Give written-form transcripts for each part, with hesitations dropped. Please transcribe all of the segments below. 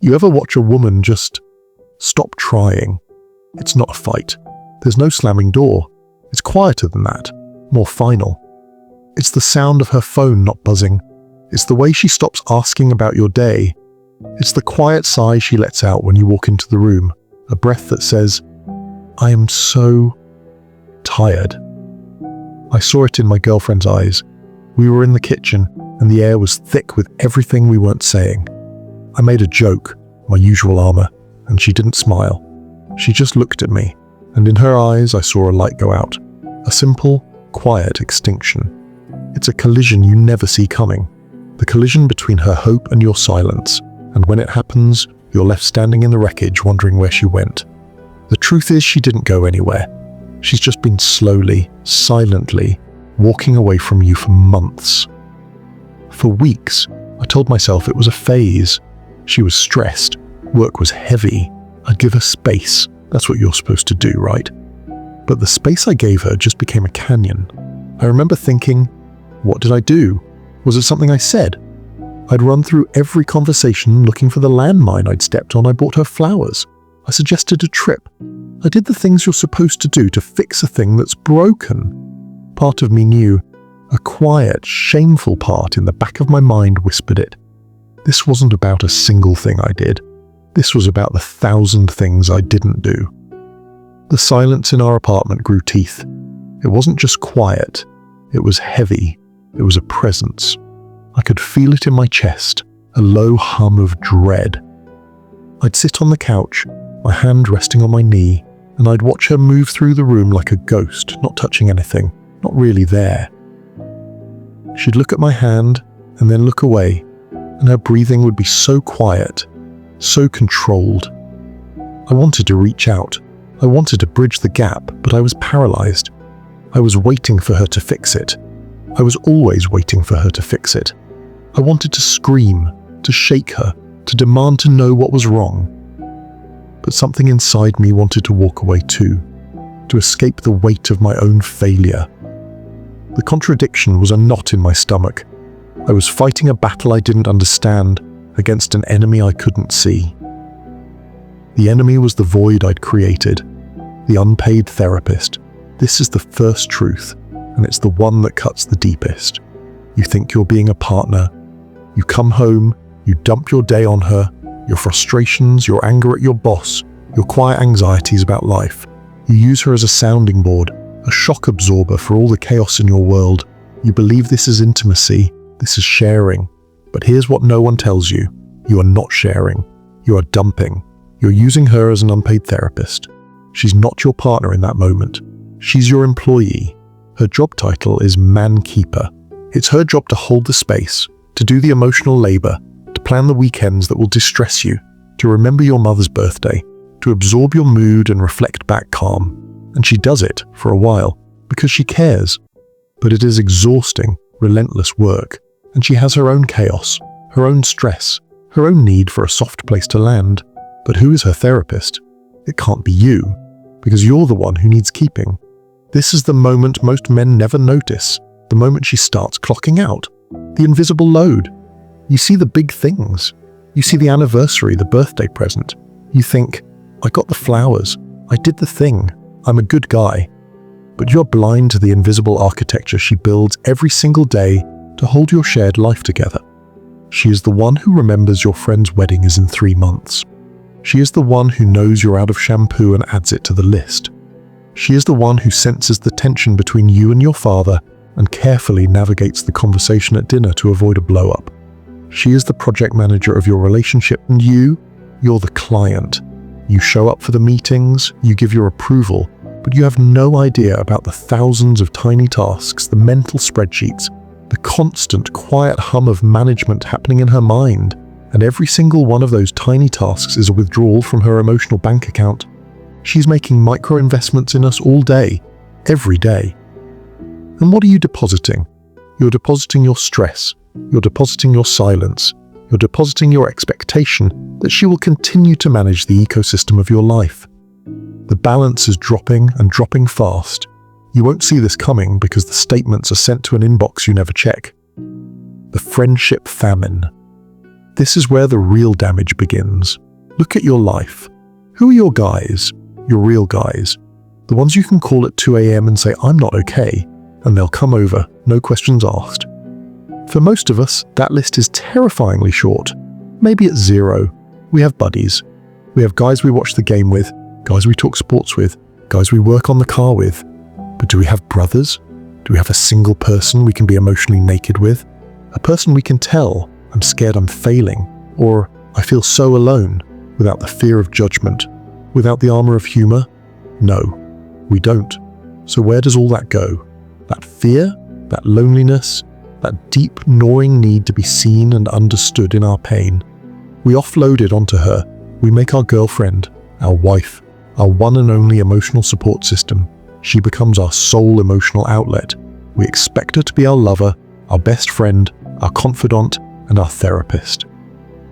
You ever watch a woman just stop trying? It's not a fight. There's no slamming door. It's quieter than that, more final. It's the sound of her phone not buzzing. It's the way she stops asking about your day. It's the quiet sigh she lets out when you walk into the room, a breath that says, "I am so tired." I saw it in my girlfriend's eyes. We were in the kitchen, and the air was thick with everything we weren't saying. I made a joke, my usual armor, and she didn't smile. She just looked at me, and in her eyes I saw a light go out. A simple, quiet extinction. It's a collision you never see coming. The collision between her hope and your silence, and when it happens, you're left standing in the wreckage wondering where she went. The truth is she didn't go anywhere. She's just been slowly, silently, walking away from you for months. For weeks, I told myself it was a phase. She was stressed. Work was heavy. I'd give her space. That's what you're supposed to do, right? But the space I gave her just became a canyon. I remember thinking, what did I do? Was it something I said? I'd run through every conversation looking for the landmine I'd stepped on. I bought her flowers. I suggested a trip. I did the things you're supposed to do to fix a thing that's broken. Part of me knew. A quiet, shameful part in the back of my mind whispered it. This wasn't about a single thing I did. This was about the 1,000 things I didn't do. The silence in our apartment grew teeth. It wasn't just quiet. It was heavy. It was a presence. I could feel it in my chest, a low hum of dread. I'd sit on the couch, my hand resting on my knee, and I'd watch her move through the room like a ghost, not touching anything, not really there. She'd look at my hand and then look away, and her breathing would be so quiet, so controlled. I wanted to reach out. I wanted to bridge the gap, but I was paralyzed. I was waiting for her to fix it. I was always waiting for her to fix it. I wanted to scream, to shake her, to demand to know what was wrong. But something inside me wanted to walk away too, to escape the weight of my own failure. The contradiction was a knot in my stomach. I was fighting a battle I didn't understand against an enemy I couldn't see. The enemy was the void I'd created, the unpaid therapist. This is the first truth, and it's the one that cuts the deepest. You think you're being a partner. You come home, you dump your day on her, your frustrations, your anger at your boss, your quiet anxieties about life. You use her as a sounding board, a shock absorber for all the chaos in your world. You believe this is intimacy, this is sharing. But here's what no one tells you. You are not sharing. You are dumping. You're using her as an unpaid therapist. She's not your partner in that moment. She's your employee. Her job title is man keeper. It's her job to hold the space, to do the emotional labor, to plan the weekends that will distress you, to remember your mother's birthday, to absorb your mood and reflect back calm. And she does it for a while because she cares. But it is exhausting, relentless work. And she has her own chaos, her own stress, her own need for a soft place to land. But who is her therapist? It can't be you, because you're the one who needs keeping. This is the moment most men never notice, the moment she starts clocking out. The invisible load. You see the big things. You see the anniversary, the birthday present. You think, I got the flowers. I did the thing. I'm a good guy. But you're blind to the invisible architecture she builds every single day to hold your shared life together. She is the one who remembers your friend's wedding is in 3 months. She is the one who knows you're out of shampoo and adds it to the list. She is the one who senses the tension between you and your father and carefully navigates the conversation at dinner to avoid a blow-up. She is the project manager of your relationship, and you're the client. You show up for the meetings, you give your approval, but you have no idea about the thousands of tiny tasks, the mental spreadsheets, the constant quiet hum of management happening in her mind. And every single one of those tiny tasks is a withdrawal from her emotional bank account. She's making micro investments in us all day, every day. And what are you depositing? You're depositing your stress. You're depositing your silence. You're depositing your expectation that she will continue to manage the ecosystem of your life. The balance is dropping and dropping fast. You won't see this coming because the statements are sent to an inbox you never check. The friendship famine. This is where the real damage begins. Look at your life. Who are your guys? Your real guys. The ones you can call at 2 a.m. and say, "I'm not okay," and they'll come over, no questions asked. For most of us, that list is terrifyingly short. Maybe it's 0. We have buddies. We have guys we watch the game with, guys we talk sports with, guys we work on the car with. But do we have brothers? Do we have a single person we can be emotionally naked with? A person we can tell, "I'm scared I'm failing," or "I feel so alone," without the fear of judgment, without the armor of humor? No, we don't. So where does all that go? That fear, that loneliness, that deep gnawing need to be seen and understood in our pain. We offload it onto her. We make our girlfriend, our wife, our one and only emotional support system. She becomes our sole emotional outlet. We expect her to be our lover, our best friend, our confidant, and our therapist.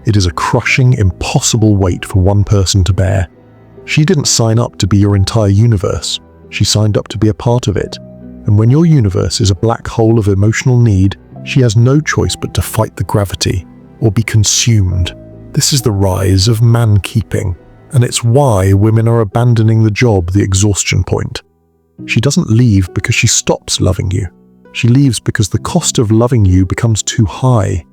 It is a crushing, impossible weight for one person to bear. She didn't sign up to be your entire universe. She signed up to be a part of it. And when your universe is a black hole of emotional need, she has no choice but to fight the gravity or be consumed. This is the rise of man-keeping, and it's why women are abandoning the job, the exhaustion point. She doesn't leave because she stops loving you. She leaves because the cost of loving you becomes too high.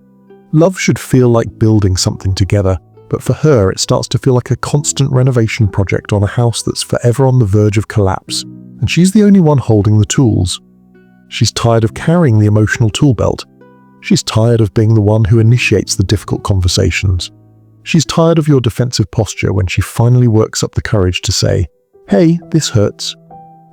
Love should feel like building something together, but for her it starts to feel like a constant renovation project on a house that's forever on the verge of collapse, and she's the only one holding the tools. She's tired of carrying the emotional tool belt. She's tired of being the one who initiates the difficult conversations. She's tired of your defensive posture when she finally works up the courage to say, "Hey, this hurts."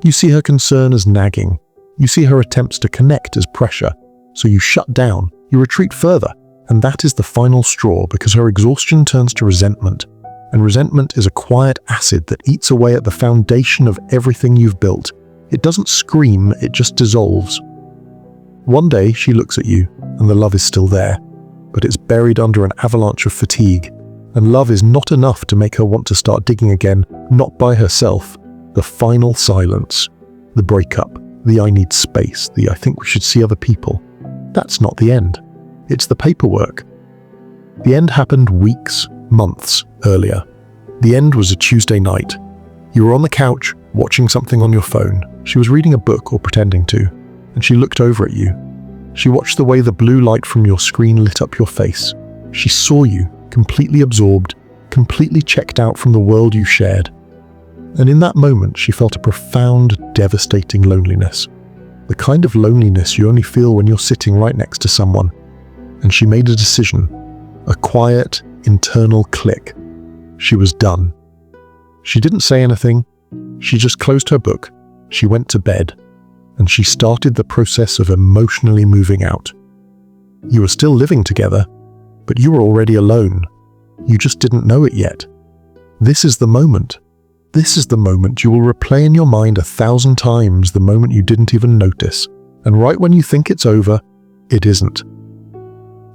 You see her concern as nagging. You see her attempts to connect as pressure. So you shut down, you retreat further, and that is the final straw because her exhaustion turns to resentment. And resentment is a quiet acid that eats away at the foundation of everything you've built. It doesn't scream, it just dissolves. One day she looks at you, and the love is still there, but it's buried under an avalanche of fatigue. And love is not enough to make her want to start digging again, not by herself. The final silence, the breakup, the "I need space," the "I think we should see other people." That's not the end. It's the paperwork. The end happened weeks, months earlier. The end was a Tuesday night. You were on the couch, watching something on your phone. She was reading a book or pretending to, and she looked over at you. She watched the way the blue light from your screen lit up your face. She saw you, completely absorbed, completely checked out from the world you shared. And in that moment, she felt a profound, devastating loneliness. The kind of loneliness you only feel when you're sitting right next to someone. And she made a decision, a quiet, internal click. She was done. She didn't say anything. She just closed her book. She went to bed. And she started the process of emotionally moving out. You were still living together, but you were already alone. You just didn't know it yet. This is the moment. This is the moment you will replay in your mind 1,000 times, the moment you didn't even notice. And right when you think it's over, it isn't.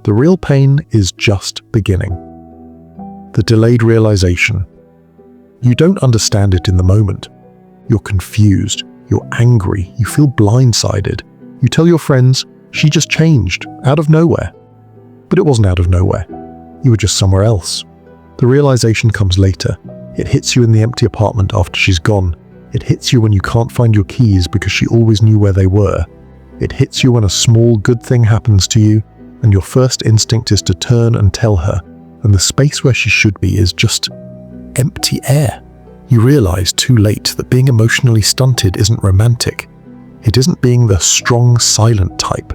The real pain is just beginning. The delayed realization. You don't understand it in the moment. You're confused. You're angry. You feel blindsided. You tell your friends, "She just changed, out of nowhere." But it wasn't out of nowhere. You were just somewhere else. The realization comes later. It hits you in the empty apartment after she's gone. It hits you when you can't find your keys because she always knew where they were. It hits you when a small good thing happens to you, and your first instinct is to turn and tell her, and the space where she should be is just empty air. You realize too late that being emotionally stunted isn't romantic. It isn't being the strong, silent type.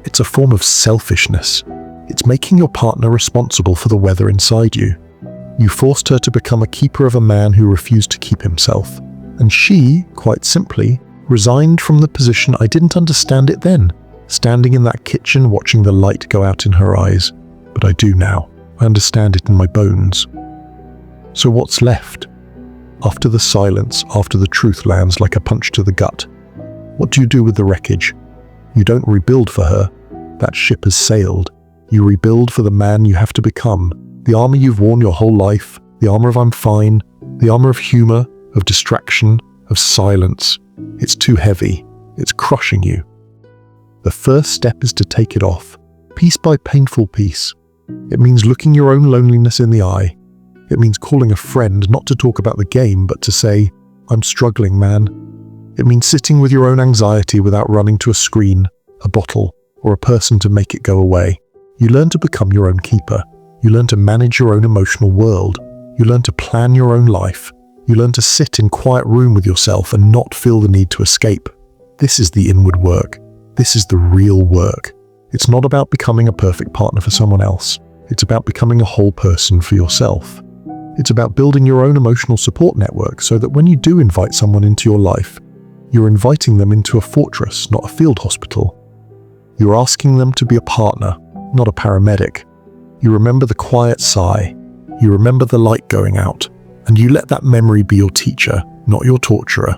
It's a form of selfishness. It's making your partner responsible for the weather inside you. You forced her to become a keeper of a man who refused to keep himself. And she, quite simply, resigned from the position I didn't understand it then, standing in that kitchen watching the light go out in her eyes. But I do now. I understand it in my bones. So what's left? After the silence, after the truth lands like a punch to the gut, what do you do with the wreckage? You don't rebuild for her. That ship has sailed. You rebuild for the man you have to become. The armor you've worn your whole life, the armor of "I'm fine," the armor of humor, of distraction, of silence. It's too heavy. It's crushing you. The first step is to take it off, piece by painful piece. It means looking your own loneliness in the eye. It means calling a friend not to talk about the game, but to say, "I'm struggling, man." It means sitting with your own anxiety without running to a screen, a bottle, or a person to make it go away. You learn to become your own keeper. You learn to manage your own emotional world. You learn to plan your own life. You learn to sit in quiet room with yourself and not feel the need to escape. This is the inward work. This is the real work. It's not about becoming a perfect partner for someone else. It's about becoming a whole person for yourself. It's about building your own emotional support network so that when you do invite someone into your life, you're inviting them into a fortress, not a field hospital. You're asking them to be a partner, not a paramedic. You remember the quiet sigh. You remember the light going out. And you let that memory be your teacher, not your torturer.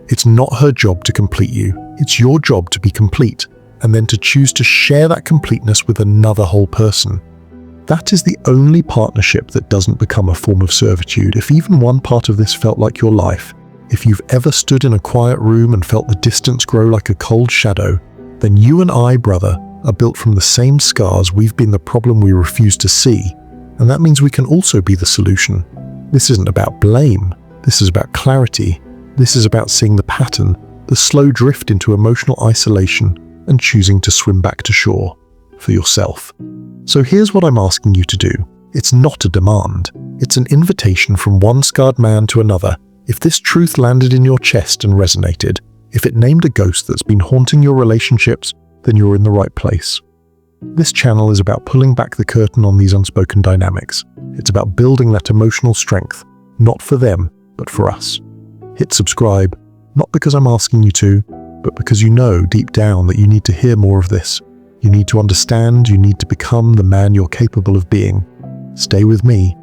It's not her job to complete you. It's your job to be complete, and then to choose to share that completeness with another whole person. That is the only partnership that doesn't become a form of servitude. If even one part of this felt like your life, if you've ever stood in a quiet room and felt the distance grow like a cold shadow, then you and I, brother, are built from the same scars. We've been the problem we refuse to see, and that means we can also be the solution. This isn't about blame. This is about clarity. This is about seeing the pattern, the slow drift into emotional isolation, and choosing to swim back to shore for yourself. So here's what I'm asking you to do. It's not a demand. It's an invitation from one scarred man to another. If this truth landed in your chest and resonated, if it named a ghost that's been haunting your relationships, then you're in the right place. This channel is about pulling back the curtain on these unspoken dynamics. It's about building that emotional strength, not for them, but for us. Hit subscribe, not because I'm asking you to, but because you know deep down that you need to hear more of this. You need to understand, you need to become the man you're capable of being. Stay with me.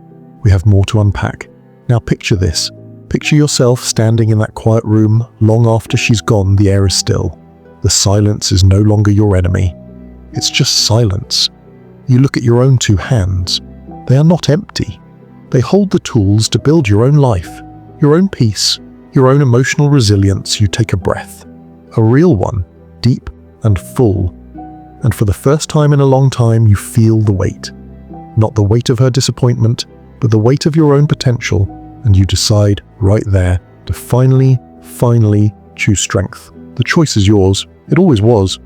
We have more to unpack. Now picture this. Picture yourself standing in that quiet room. Long after she's gone, the air is still. The silence is no longer your enemy. It's just silence. You look at your own two hands. They are not empty. They hold the tools to build your own life, your own peace, your own emotional resilience. You take a breath. A real one, deep and full. And for the first time in a long time, you feel the weight. Not the weight of her disappointment, but the weight of your own potential, and you decide right there to finally choose strength. The choice is yours. It always was.